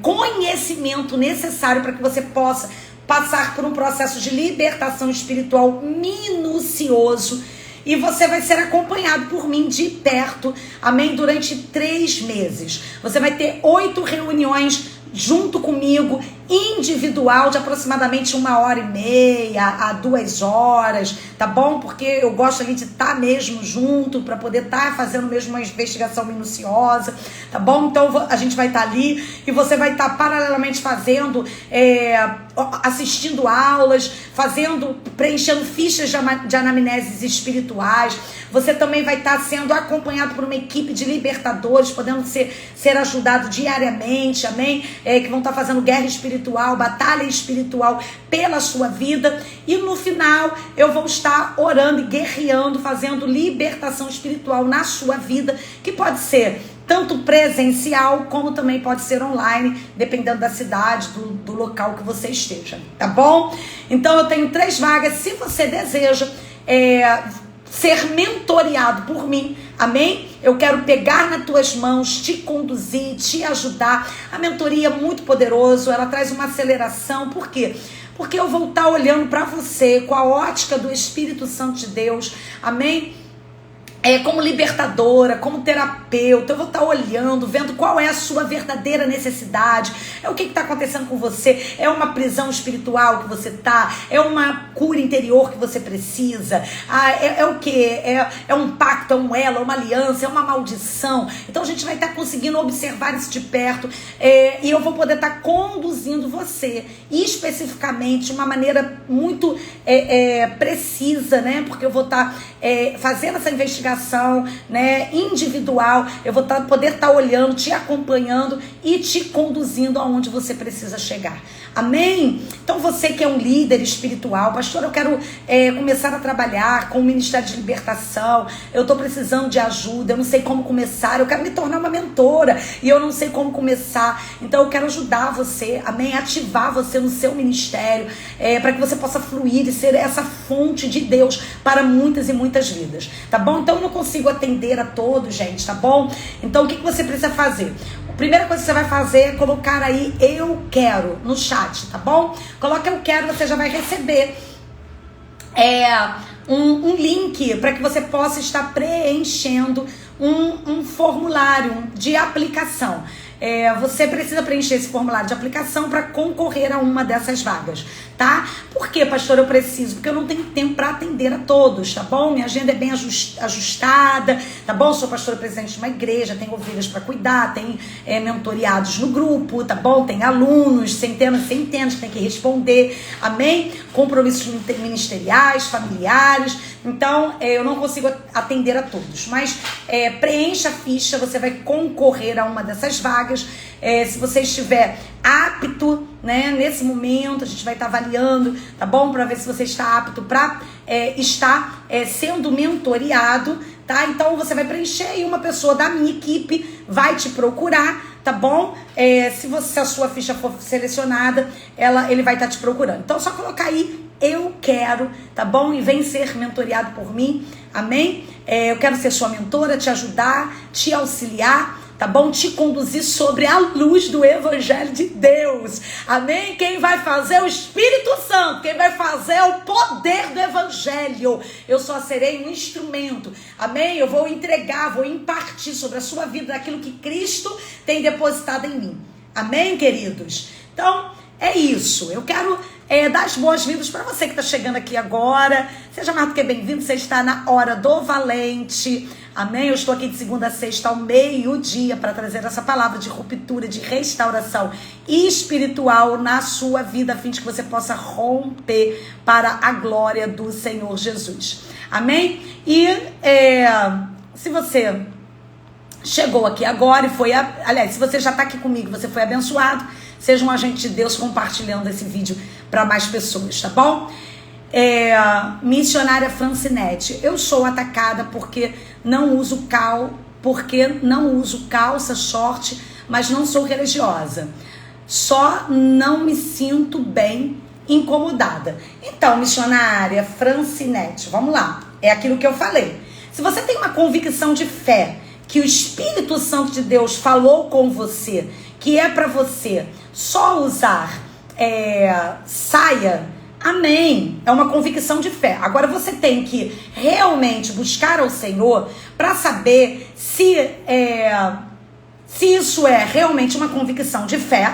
conhecimento necessário para que você possa passar por um processo de libertação espiritual minucioso, e você vai ser acompanhado por mim de perto, amém? Durante 3 meses. Você vai ter 8 reuniões junto comigo, individual, de aproximadamente 1h30 a 2 horas, tá bom? Porque eu gosto ali de estar mesmo junto, para poder estar fazendo mesmo uma investigação minuciosa, tá bom? Então a gente vai estar ali e você vai estar paralelamente fazendo, assistindo aulas, preenchendo fichas de anamneses espirituais. Você também vai estar sendo acompanhado por uma equipe de libertadores, podendo ser ajudado diariamente, amém? Que vão estar fazendo guerra espiritual, batalha espiritual pela sua vida. E no final eu vou estar orando e guerreando, fazendo libertação espiritual na sua vida, que pode ser tanto presencial, como também pode ser online, dependendo da cidade, do local que você esteja, tá bom? Então eu tenho 3 vagas, se você deseja ser mentoreado por mim, amém? Eu quero pegar nas tuas mãos, te conduzir, te ajudar. A mentoria é muito poderoso, ela traz uma aceleração. Por quê? Porque eu vou estar olhando para você com a ótica do Espírito Santo de Deus, amém? Como libertadora, como terapeuta, eu vou estar olhando, vendo qual é a sua verdadeira necessidade, o que está acontecendo com você, é uma prisão espiritual que você está, é uma cura interior que você precisa, o que? É um pacto, é um elo, é uma aliança, é uma maldição. Então a gente vai estar conseguindo observar isso de perto, e eu vou poder estar conduzindo você, especificamente, de uma maneira muito precisa, né? Porque eu vou estar fazendo essa investigação, né, individual. Eu vou poder estar olhando, te acompanhando e te conduzindo aonde você precisa chegar. Amém? Então você que é um líder espiritual, pastor, eu quero começar a trabalhar com o Ministério de Libertação, eu estou precisando de ajuda, eu não sei como começar, eu quero me tornar uma mentora e eu não sei como começar. Então eu quero ajudar você, amém? Ativar você no seu ministério, para que você possa fluir e ser essa fonte de Deus para muitas e muitas vidas, tá bom? Então eu não consigo atender a todos, gente, tá bom? Então o que você precisa fazer? A primeira coisa que você vai fazer é colocar aí "eu quero" no chat, tá bom? Coloca "eu quero", você já vai receber um link para que você possa estar preenchendo um formulário de aplicação. Você precisa preencher esse formulário de aplicação para concorrer a uma dessas vagas, tá? Por que, pastor, eu preciso? Porque eu não tenho tempo para atender a todos, tá bom? Minha agenda é bem ajustada, tá bom? Sou pastora presidente de uma igreja, tenho ovelhas para cuidar, tem mentoriados no grupo, tá bom? Tem alunos, centenas e centenas que tem que responder, amém? Compromissos ministeriais, familiares. Então, eu não consigo atender a todos, mas preencha a ficha, você vai concorrer a uma dessas vagas. Se você estiver apto, né, nesse momento, a gente vai estar avaliando, tá bom? Para ver se você está apto para estar sendo mentoreado, tá? Então você vai preencher e uma pessoa da minha equipe vai te procurar, tá bom? Se a sua ficha for selecionada, ele vai estar te procurando. Então só colocar aí "eu quero", tá bom? E vem ser mentoreado por mim, amém? Eu quero ser sua mentora, te ajudar, te auxiliar, tá bom? Te conduzir sobre a luz do Evangelho de Deus, amém? Quem vai fazer é o Espírito Santo, quem vai fazer é o poder do Evangelho. Eu só serei um instrumento, amém? Eu vou entregar, vou impartir sobre a sua vida aquilo que Cristo tem depositado em mim, amém, queridos? Então, é isso. Eu quero dar as boas-vindas para você que está chegando aqui agora. Seja mais do que bem-vindo. Você está na Hora do Valente. Amém? Eu estou aqui de segunda a sexta ao meio-dia para trazer essa palavra de ruptura, de restauração espiritual na sua vida, a fim de que você possa romper para a glória do Senhor Jesus. Amém? E se você chegou aqui agora e foi... Aliás, se você já está aqui comigo, você foi abençoado, seja um agente de Deus compartilhando esse vídeo para mais pessoas, tá bom? Missionária Francinete, eu sou atacada porque não uso calça, short, mas não sou religiosa. Só não me sinto bem incomodada. Então, missionária Francinete, vamos lá. É aquilo que eu falei. Se você tem uma convicção de fé, que o Espírito Santo de Deus falou com você, que é para você só usar saia, amém, é uma convicção de fé. Agora você tem que realmente buscar ao Senhor para saber se isso é realmente uma convicção de fé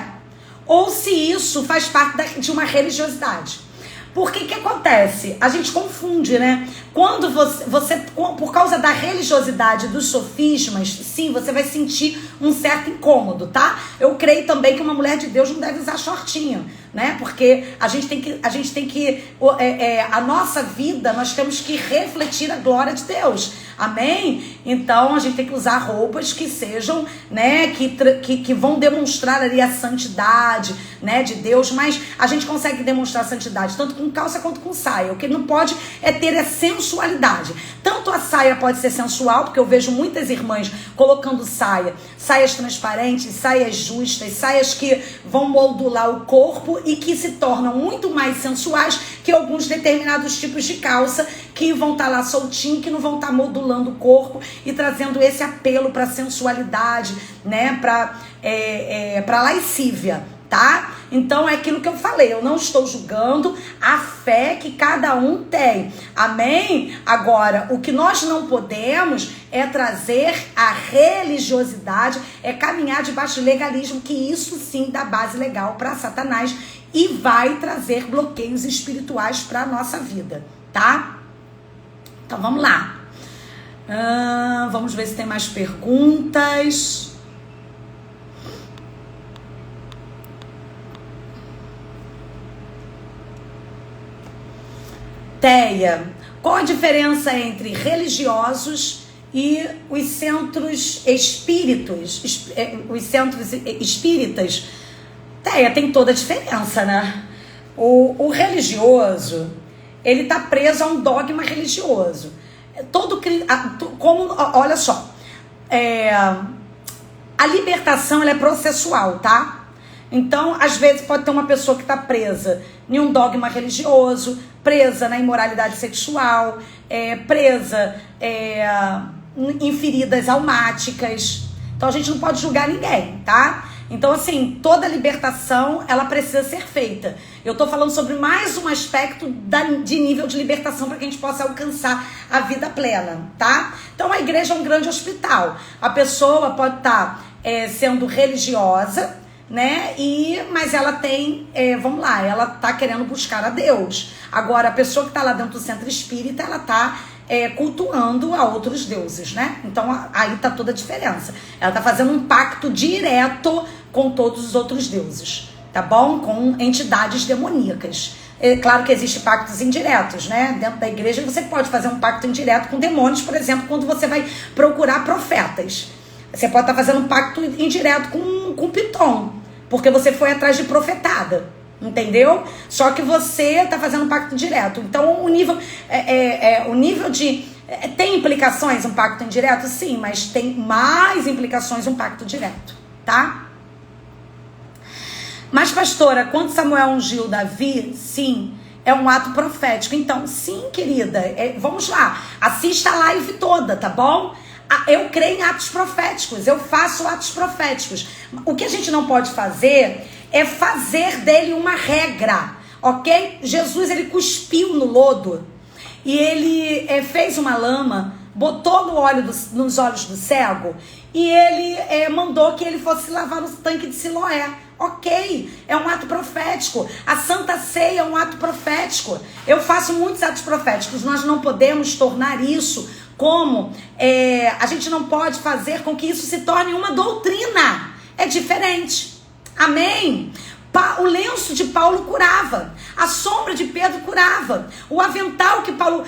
ou se isso faz parte de uma religiosidade. Porque que acontece? A gente confunde, né? Quando você, por causa da religiosidade dos sofismas, sim, você vai sentir um certo incômodo, tá? Eu creio também que uma mulher de Deus não deve usar shortinho, né? Porque a gente tem que a nossa vida, nós temos que refletir a glória de Deus. Amém? Então a gente tem que usar roupas que sejam, né, que vão demonstrar ali a santidade, né, de Deus, mas a gente consegue demonstrar a santidade tanto com calça quanto com saia. O que não pode é ter a sensualidade. Tanto a saia pode ser sensual, porque eu vejo muitas irmãs colocando saias transparentes, saias justas, saias que vão moldular o corpo e que se tornam muito mais sensuais que alguns determinados tipos de calça que vão estar lá soltinho, que não vão estar modulando o corpo e trazendo esse apelo para sensualidade, né, para lascívia, tá? Então é aquilo que eu falei, eu não estou julgando a fé que cada um tem, amém? Agora, o que nós não podemos é trazer a religiosidade, é caminhar debaixo do legalismo, que isso sim dá base legal para Satanás e vai trazer bloqueios espirituais para a nossa vida, tá? Então vamos lá. Vamos ver se tem mais perguntas. Teia, qual a diferença entre religiosos e os centros espíritas? Teia, tem toda a diferença, né? O religioso, ele tá preso a um dogma religioso. Olha só, a libertação ela é processual, tá? Então, às vezes pode ter uma pessoa que está presa em um dogma religioso, presa na imoralidade sexual, presa em feridas almáticas. Então a gente não pode julgar ninguém, tá? Então, assim, toda libertação, ela precisa ser feita. Eu tô falando sobre mais um aspecto de nível de libertação para que a gente possa alcançar a vida plena, tá? Então, a igreja é um grande hospital. A pessoa pode estar sendo religiosa, né? Mas ela tem, ela tá querendo buscar a Deus. Agora, a pessoa que tá lá dentro do centro espírita, ela tá cultuando a outros deuses, né? Então aí tá toda a diferença. Ela tá fazendo um pacto direto com todos os outros deuses, tá bom? Com entidades demoníacas. É claro que existem pactos indiretos, né? Dentro da igreja você pode fazer um pacto indireto com demônios, por exemplo, quando você vai procurar profetas. Você pode estar fazendo um pacto indireto com Piton, porque você foi atrás de profetada. Entendeu? Só que você tá fazendo um pacto direto. Então o nível de... tem implicações um pacto indireto? Sim, mas tem mais implicações um pacto direto, tá? Mas pastora, quando Samuel ungiu Davi, sim, é um ato profético. Então, sim, querida, vamos lá, assista a live toda, tá bom? Eu creio em atos proféticos, eu faço atos proféticos. O que a gente não pode fazer é fazer dele uma regra, ok? Jesus, ele cuspiu no lodo e ele fez uma lama, botou nos olhos do cego e ele mandou que ele fosse lavar no tanque de Siloé. Ok, é um ato profético. A Santa Ceia é um ato profético. Eu faço muitos atos proféticos. Nós não podemos tornar isso como... a gente não pode fazer com que isso se torne uma doutrina. É diferente. Amém? O lenço de Paulo curava, a sombra de Pedro curava, o avental que Paulo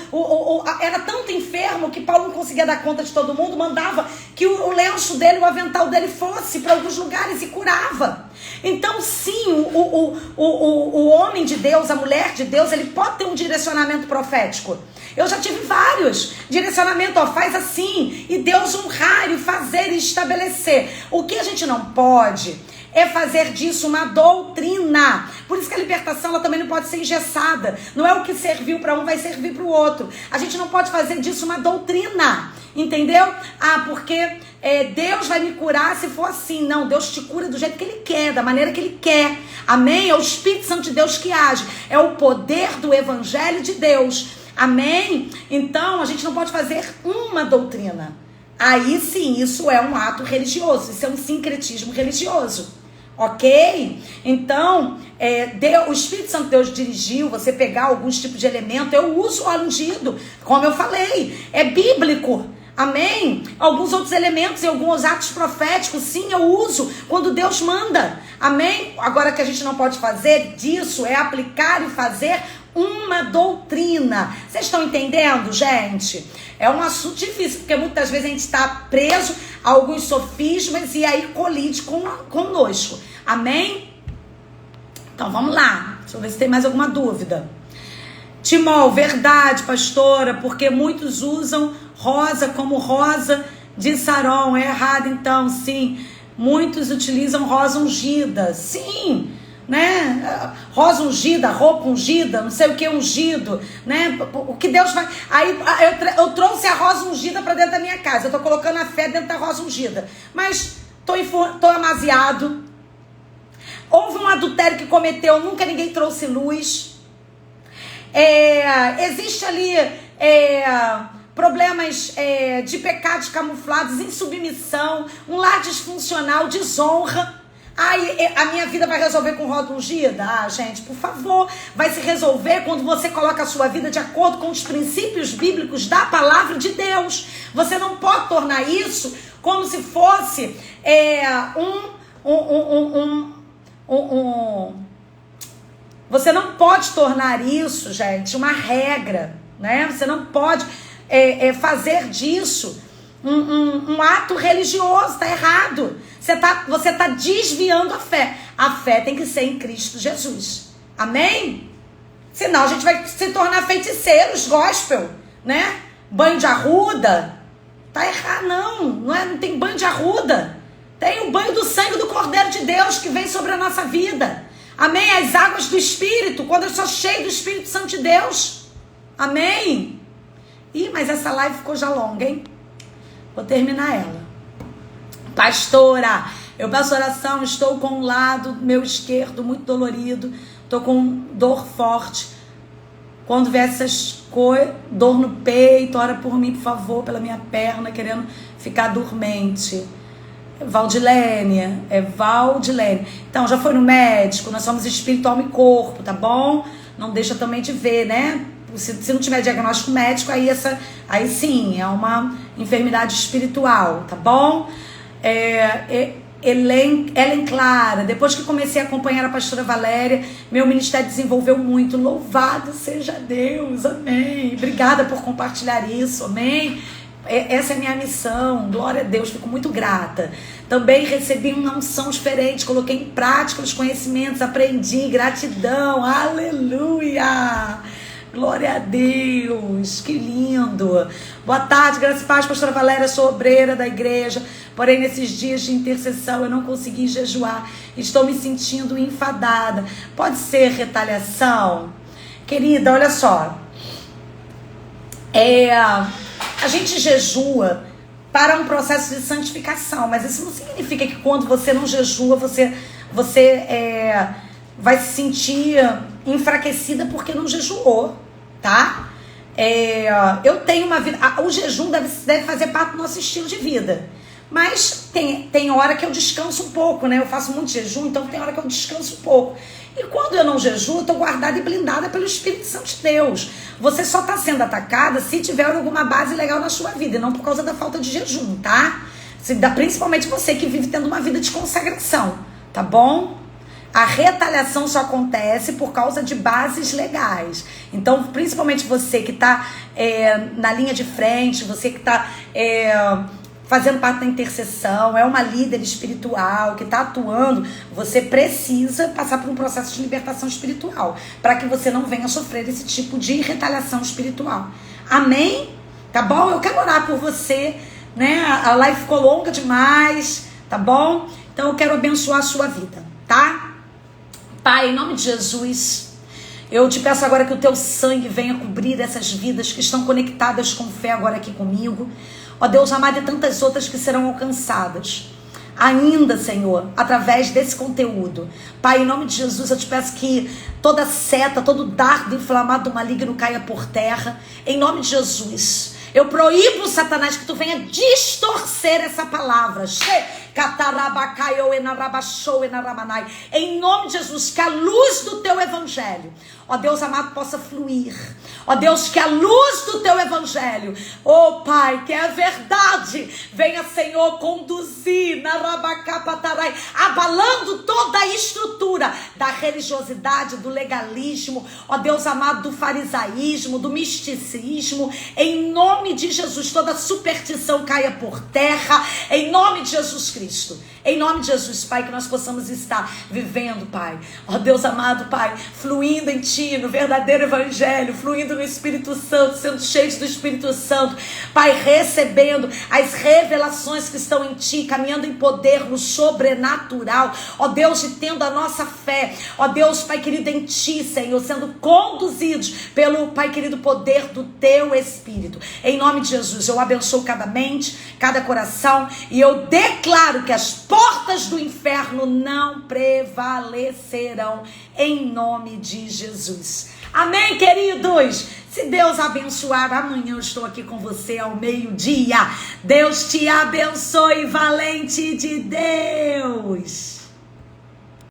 era tanto enfermo que Paulo não conseguia dar conta de todo mundo, mandava que o lenço dele, o avental dele fosse para alguns lugares e curava. Então sim, o homem de Deus, a mulher de Deus, ele pode ter um direcionamento profético. Eu já tive vários direcionamentos, faz assim, e Deus honrar e fazer e estabelecer. O que a gente não pode é fazer disso uma doutrina. Por isso que a libertação ela também não pode ser engessada. Não é o que serviu para um vai servir para o outro. A gente não pode fazer disso uma doutrina. Entendeu? Porque Deus vai me curar se for assim. Não, Deus te cura do jeito que Ele quer, da maneira que Ele quer. Amém? É o Espírito Santo de Deus que age. É o poder do Evangelho de Deus. Amém? Então, a gente não pode fazer uma doutrina. Aí sim, isso é um ato religioso. Isso é um sincretismo religioso. Ok? Então, o Espírito Santo de Deus dirigiu você pegar alguns tipos de elemento. Eu uso o óleo ungido, como eu falei, é bíblico. Amém? Alguns outros elementos e alguns atos proféticos, sim, eu uso quando Deus manda. Amém? Agora, o que a gente não pode fazer disso é aplicar e fazer uma doutrina. Vocês estão entendendo, gente? É um assunto difícil, porque muitas vezes a gente está preso a alguns sofismas e aí colide conosco. Amém? Então, vamos lá. Deixa eu ver se tem mais alguma dúvida. Timol, verdade, pastora, porque muitos usam rosa como rosa de Saron. É errado, então, sim. Muitos utilizam rosa ungida. Sim, né? Rosa ungida, roupa ungida, não sei o que ungido, né? O que Deus vai... Aí eu trouxe a rosa ungida para dentro da minha casa. Eu tô colocando a fé dentro da rosa ungida. Mas tô amaziado. Houve um adultério que cometeu, nunca ninguém trouxe luz. Existe ali problemas de pecados camuflados, insubmissão, um lar disfuncional, desonra. A minha vida vai resolver com roda ungida? Gente, por favor, vai se resolver quando você coloca a sua vida de acordo com os princípios bíblicos da palavra de Deus. Você não pode tornar isso como se fosse Você não pode tornar isso, gente, uma regra, né? Você não pode fazer disso um ato religioso, tá errado. Você tá desviando a fé. A fé tem que ser em Cristo Jesus. Amém? Senão a gente vai se tornar feiticeiros gospel, né? Banho de arruda. Tá errado, não tem banho de arruda. Tem o banho do sangue do Cordeiro de Deus que vem sobre a nossa vida. Amém? As águas do Espírito, quando eu sou cheio do Espírito Santo de Deus. Amém? Mas essa live ficou já longa, hein? Vou terminar ela. Pastora, eu peço oração, estou com um lado meu esquerdo muito dolorido, estou com dor forte. Quando vier essas coisas, dor no peito, ora por mim, por favor, pela minha perna, querendo ficar dormente. Valdilene. Então, já foi no médico, nós somos espírito, alma e corpo, tá bom? Não deixa também de ver, né? Se não tiver diagnóstico médico, aí sim, é uma enfermidade espiritual, tá bom? Ellen Clara, depois que comecei a acompanhar a pastora Valéria, meu ministério desenvolveu muito. Louvado seja Deus, amém. Obrigada por compartilhar isso, amém. Essa é a minha missão, glória a Deus, fico muito grata. Também recebi uma unção diferente, coloquei em prática os conhecimentos, aprendi, gratidão, aleluia. Glória a Deus, que lindo. Boa tarde, graças e paz, pastora Valéria, sou obreira da igreja, porém nesses dias de intercessão eu não consegui jejuar, estou me sentindo enfadada. Pode ser retaliação? Querida, olha só, a gente jejua para um processo de santificação, mas isso não significa que quando você não jejua, você vai se sentir enfraquecida porque não jejuou, tá? Eu tenho uma vida... O jejum deve fazer parte do nosso estilo de vida. Mas tem hora que eu descanso um pouco, né? Eu faço muito jejum, então tem hora que eu descanso um pouco. E quando eu não jejuo, eu estou guardada e blindada pelo Espírito Santo de Deus. Você só está sendo atacada se tiver alguma base legal na sua vida, e não por causa da falta de jejum, tá? Principalmente você que vive tendo uma vida de consagração, tá bom? A retaliação só acontece por causa de bases legais. Então, principalmente você que está na linha de frente, você que está fazendo parte da intercessão, é uma líder espiritual que está atuando, você precisa passar por um processo de libertação espiritual, para que você não venha sofrer esse tipo de retaliação espiritual. Amém? Tá bom? Eu quero orar por você, né? A live ficou longa demais, tá bom? Então eu quero abençoar a sua vida, tá? Pai, em nome de Jesus, eu te peço agora que o teu sangue venha cobrir essas vidas que estão conectadas com fé agora aqui comigo. Ó Deus amado, e tantas outras que serão alcançadas ainda, Senhor, através desse conteúdo. Pai, em nome de Jesus, eu te peço que toda seta, todo dardo inflamado do maligno caia por terra. Em nome de Jesus, eu proíbo, Satanás, que tu venha distorcer essa palavra. Em nome de Jesus, que a luz do teu evangelho, ó Deus amado, possa fluir. Ó Deus, que a luz do teu evangelho, ó Pai, que é a verdade, venha, Senhor, conduzir na Rabacapatarai, abalando toda a estrutura da religiosidade, do legalismo, ó Deus amado, do farisaísmo, do misticismo. Em nome de Jesus, toda superstição caia por terra, em nome de Jesus Cristo. Em nome de Jesus, Pai, que nós possamos estar vivendo, Pai, ó Deus amado, Pai, fluindo em Ti, no verdadeiro evangelho, fluindo no Espírito Santo, sendo cheios do Espírito Santo, Pai, recebendo as revelações que estão em Ti, caminhando em poder no sobrenatural, ó Deus, e tendo a nossa fé, ó Deus, Pai querido, em Ti, Senhor, sendo conduzidos pelo, Pai querido, poder do Teu Espírito. Em nome de Jesus, eu abençoo cada mente, cada coração, e eu declaro que as portas do inferno não prevalecerão, em nome de Jesus. Amém, queridos? Se Deus abençoar, amanhã eu estou aqui com você ao meio-dia. Deus te abençoe, valente de Deus.